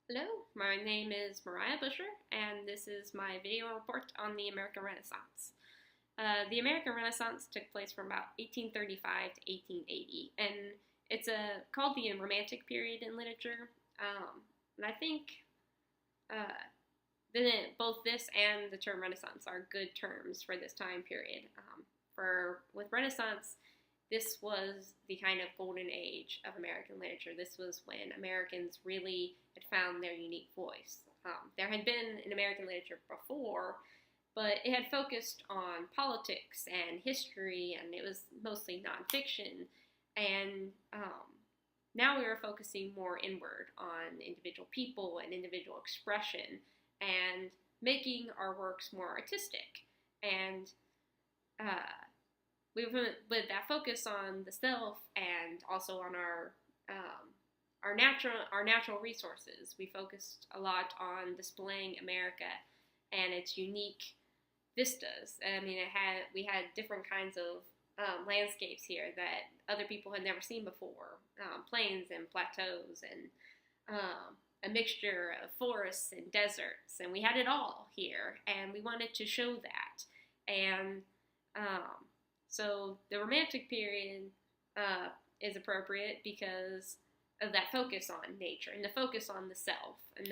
Hello, my name is Mariah Busher, and this is my video report on the American Renaissance. The American Renaissance took place from about 1835 to 1880, and it's called the Romantic period in literature. And I think uh, both this and the term Renaissance are good terms for this time period. With Renaissance, this was the kind of golden age of American literature. This was when Americans really had found their unique voice. There had been in American literature before, but it had focused on politics and history, and it was mostly nonfiction. And now we were focusing more inward on individual people and individual expression and making our works more artistic. And uh, we went with that focus on the self and also on our natural resources. We focused a lot on displaying America and its unique vistas. I mean, we had different kinds of landscapes here that other people had never seen before, plains and plateaus and a mixture of forests and deserts, and we had it all here, and we wanted to show that. And um, so the Romantic period is appropriate because of that focus on nature and the focus on the self, and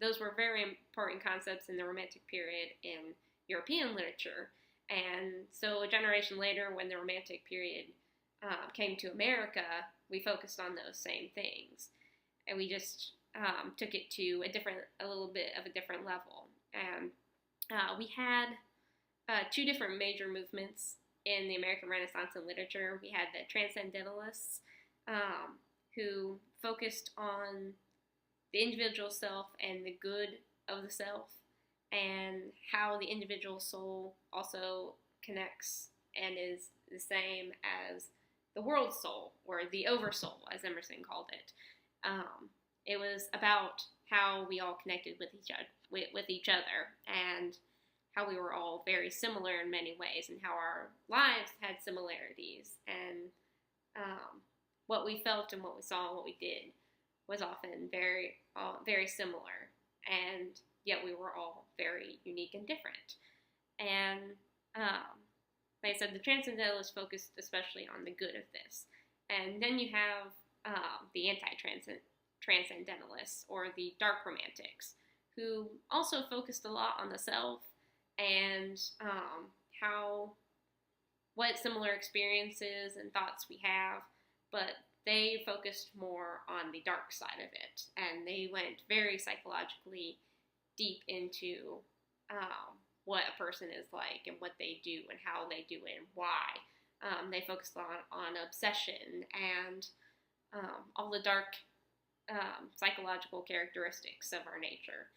those were very important concepts in the Romantic period in European literature. And so a generation later, when the Romantic period came to America, we focused on those same things, and we just took it to a little bit of a different level. And we had two different major movements in the American Renaissance in literature. We had the Transcendentalists, who focused on the individual self and the good of the self, and how the individual soul also connects and is the same as the world soul, or the oversoul, as Emerson called it. It was about how we all connected with each other, and how we were all very similar in many ways, and how our lives had similarities, and what we felt and what we saw and what we did was often very similar, and yet we were all very unique and different. And like I said, the Transcendentalists focused especially on the good of this. And then you have the anti-transcendentalists, or the dark romantics, who also focused a lot on the self and what similar experiences and thoughts we have, but they focused more on the dark side of it, and they went very psychologically deep into what a person is like and what they do and how they do it and why. They focused on obsession and all the dark psychological characteristics of our nature.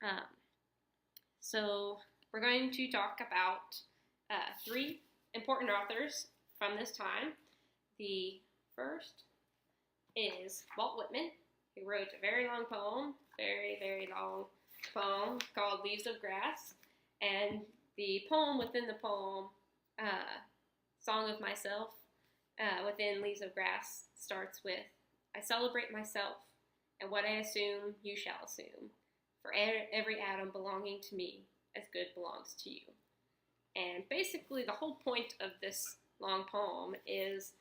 Um, so we're going to talk about three important authors from this time. The first is Walt Whitman, who wrote a very long poem, very long poem called Leaves of Grass. And the poem within the poem, Song of Myself, within Leaves of Grass, starts with, I celebrate myself, and what I assume you shall assume, for every atom belonging to me as good belongs to you. And basically the whole point of this long poem is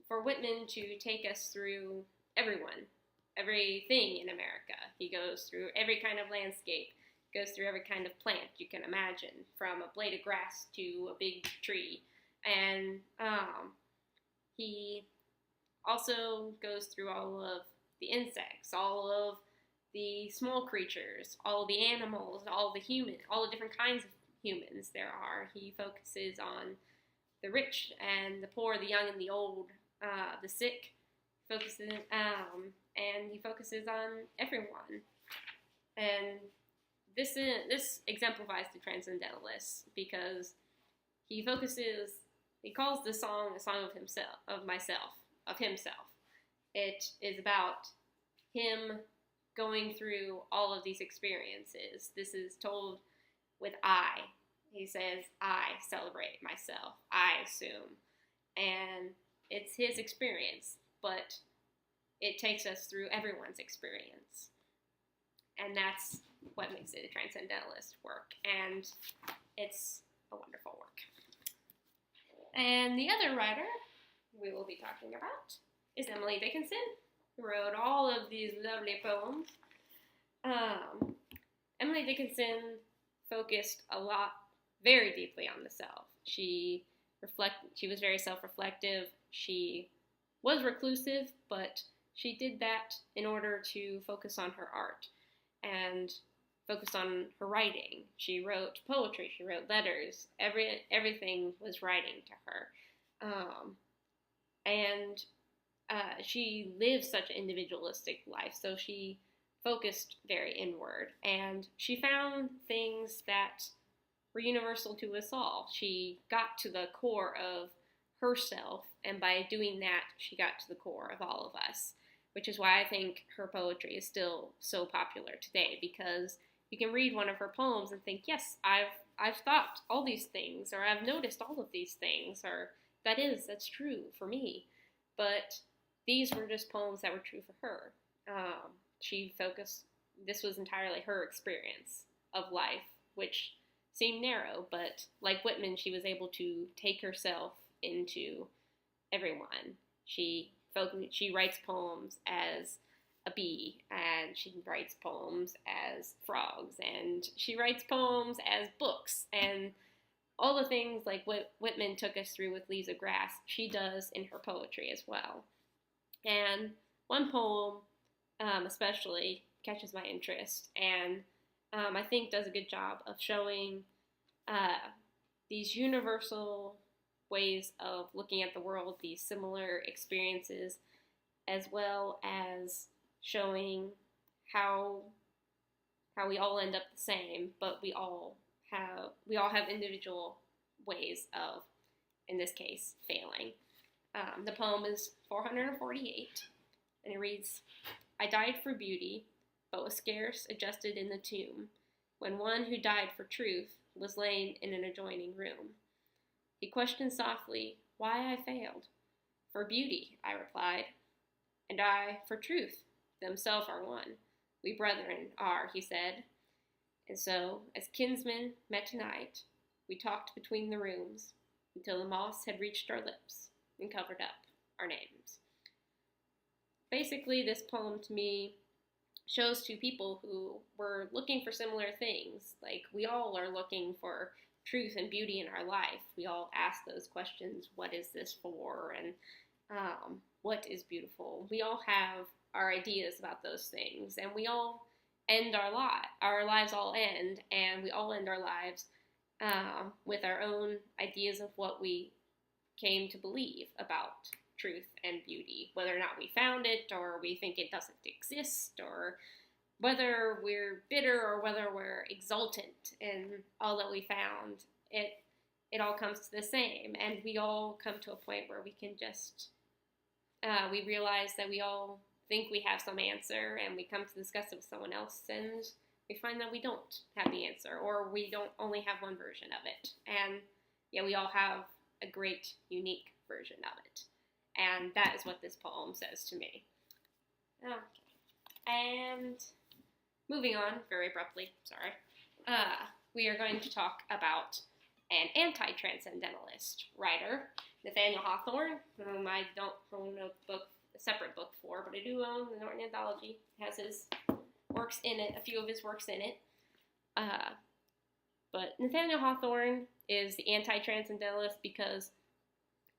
for Whitman to take us through everything in America. He goes through every kind of landscape, goes through every kind of plant you can imagine, from a blade of grass to a big tree. And he also goes through all of the insects, all of the small creatures, all the animals, all the different kinds of humans there are. He focuses on the rich and the poor, the young and the old, the sick, and he focuses on everyone. And this exemplifies the Transcendentalists, because he calls the song a song of himself. It is about him going through all of these experiences. This is told with I. He says, I celebrate myself, I assume. And it's his experience, but it takes us through everyone's experience. And that's what makes it a transcendentalist work. And it's a wonderful work. And the other writer we will be talking about is Emily Dickinson, who wrote all of these lovely poems. Emily Dickinson focused a lot, very deeply on the self. She was very self-reflective. She was reclusive, but she did that in order to focus on her art and focus on her writing. She wrote poetry, she wrote letters, everything was writing to her. And she lived such an individualistic life, so she focused very inward, and she found things that were universal to us all. She got to the core of herself, and by doing that, she got to the core of all of us, which is why I think her poetry is still so popular today, because you can read one of her poems and think, yes, I've thought all these things, or I've noticed all of these things, or that's true for me. But these were just poems that were true for her. This was entirely her experience of life, which seemed narrow, but like Whitman, she was able to take herself into everyone. She writes poems as a bee, and she writes poems as frogs, and she writes poems as books, and all the things like what Whitman took us through with Leaves of Grass, she does in her poetry as well. And one poem especially catches my interest, and I think does a good job of showing these universal ways of looking at the world, these similar experiences, as well as showing how we all end up the same, but we all have individual ways of, in this case, failing. The poem is 448, and it reads, "I died for beauty, but was scarce adjusted in the tomb, when one who died for truth was lain in an adjoining room. He questioned softly why I failed. For beauty, I replied, and I for truth, themselves are one. We brethren are, he said. And so, as kinsmen met tonight, we talked between the rooms, until the moss had reached our lips and covered up our names." Basically, this poem to me shows two people who were looking for similar things. Like, we all are looking for truth and beauty in our life. We all ask those questions, what is this for? And what is beautiful? We all have our ideas about those things, and we all end our lives all end, and we all end our lives with our own ideas of what we came to believe about truth and beauty, whether or not we found it, or we think it doesn't exist, or whether we're bitter or whether we're exultant in all that we found. It all comes to the same, and we all come to a point where we can just we realize that we all think we have some answer, and we come to discuss it with someone else, and we find that we don't have the answer, or we don't only have one version of it. And yeah, we all have a great, unique version of it. And that is what this poem says to me. Okay. And moving on very abruptly, sorry, we are going to talk about an anti-transcendentalist writer, Nathaniel Hawthorne, whom I don't own a separate book for, but I do own the Norton Anthology. It has his works in it, a few of his works in it. But Nathaniel Hawthorne is the anti-transcendentalist because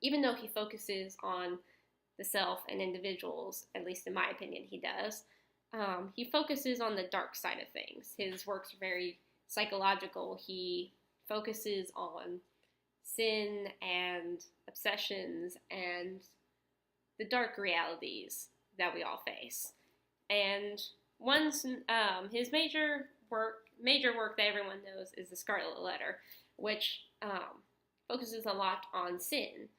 even though he focuses on the self and individuals, at least in my opinion he does, he focuses on the dark side of things. His works are very psychological. He focuses on sin and obsessions and the dark realities that we all face. And his major work that everyone knows is The Scarlet Letter, which focuses a lot on sin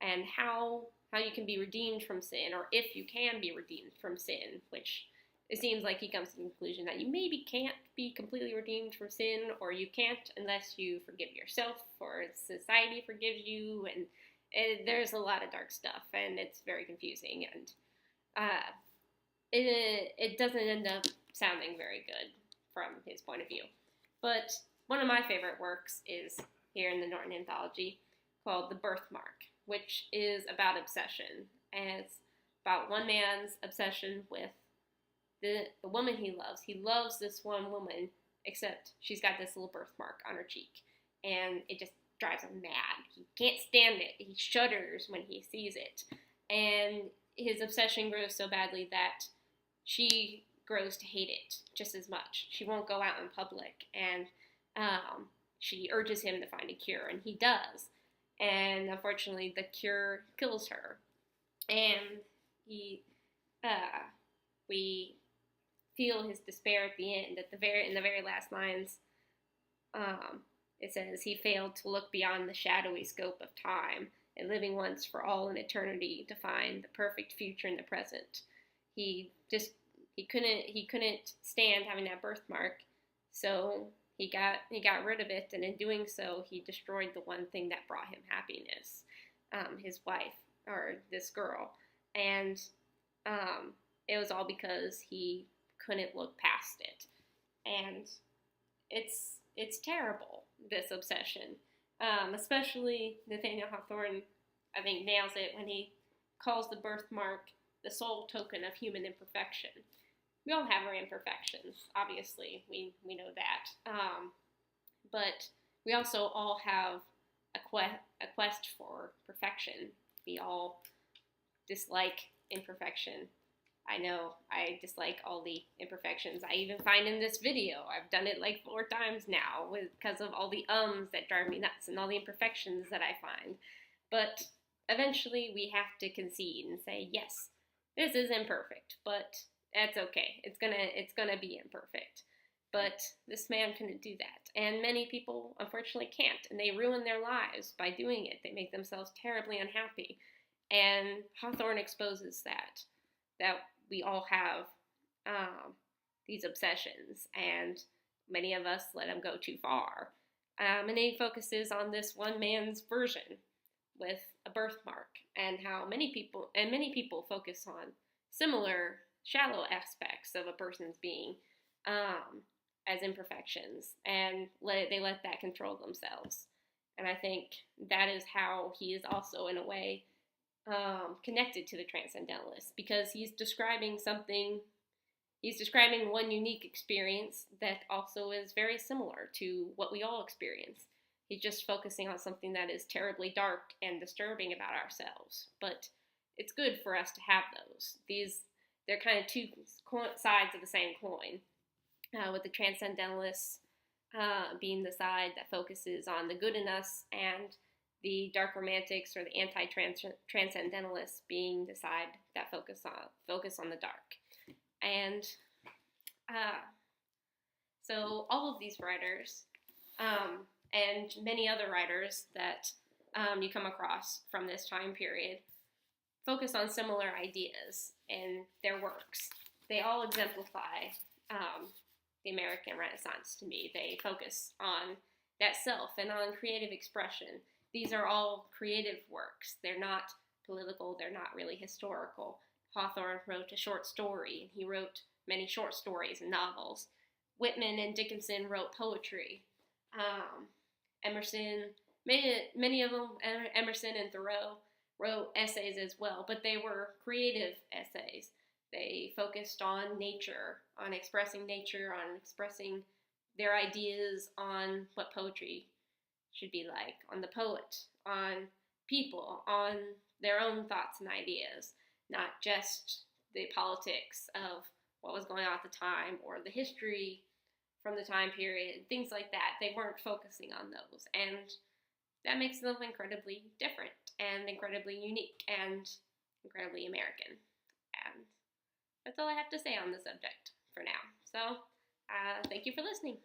and how you can be redeemed from sin, or if you can be redeemed from sin, which it seems like he comes to the conclusion that you maybe can't be completely redeemed from sin, or you can't unless you forgive yourself, or society forgives you, and there's a lot of dark stuff, and it's very confusing, and it doesn't end up sounding very good from his point of view. But one of my favorite works is here in the Norton Anthology called The Birthmark, which is about obsession. And it's about one man's obsession with the woman he loves. He loves this one woman, except she's got this little birthmark on her cheek. And it just drives him mad. He can't stand it. He shudders when he sees it. And his obsession grows so badly that she grows to hate it just as much. She won't go out in public, and she urges him to find a cure, and he does. And unfortunately, the cure kills her. And we feel his despair at the end. In the very last lines, it says, "He failed to look beyond the shadowy scope of time, and living once for all in eternity to find the perfect future in the present." He couldn't stand having that birthmark, so he got rid of it, and in doing so, he destroyed the one thing that brought him happiness, his wife, or this girl. And it was all because he couldn't look past it. And it's terrible, this obsession. Especially Nathaniel Hawthorne, I think, nails it when he calls the birthmark the sole token of human imperfection. We all have our imperfections, obviously, we know that. But we also all have a quest for perfection. We all dislike imperfection. I know I dislike all the imperfections I even find in this video. I've done it like 4 times now because of all the ums that drive me nuts and all the imperfections that I find. But eventually we have to concede and say, yes, this is imperfect, but that's okay. It's gonna be imperfect. But this man couldn't do that. And many people, unfortunately, can't. And they ruin their lives by doing it. They make themselves terribly unhappy. And Hawthorne exposes that we all have these obsessions. And many of us let them go too far. And then he focuses on this one man's version with a birthmark. And how many people focus on similar shallow aspects of a person's being as imperfections, and they let that control themselves. And I think that is how he is also, in a way, connected to the transcendentalist, because he's describing one unique experience that also is very similar to what we all experience. He's just focusing on something that is terribly dark and disturbing about ourselves, but it's good for us to have those. They're kind of two sides of the same coin, with the transcendentalists being the side that focuses on the good in us, and the dark romantics or the anti-transcendentalists being the side that focus on the dark. And so all of these writers and many other writers that you come across from this time period focus on similar ideas in their works. They all exemplify the American Renaissance to me. They focus on that self and on creative expression. These are all creative works. They're not political. They're not really historical. Hawthorne wrote a short story. He wrote many short stories and novels. Whitman and Dickinson wrote poetry. Emerson, many of them, Emerson and Thoreau, wrote essays as well, but they were creative essays. They focused on nature, on expressing their ideas on what poetry should be like, on the poet, on people, on their own thoughts and ideas, not just the politics of what was going on at the time or the history from the time period, things like that. They weren't focusing on those, and that makes them incredibly different and incredibly unique and incredibly American. And that's all I have to say on the subject for now. So, thank you for listening.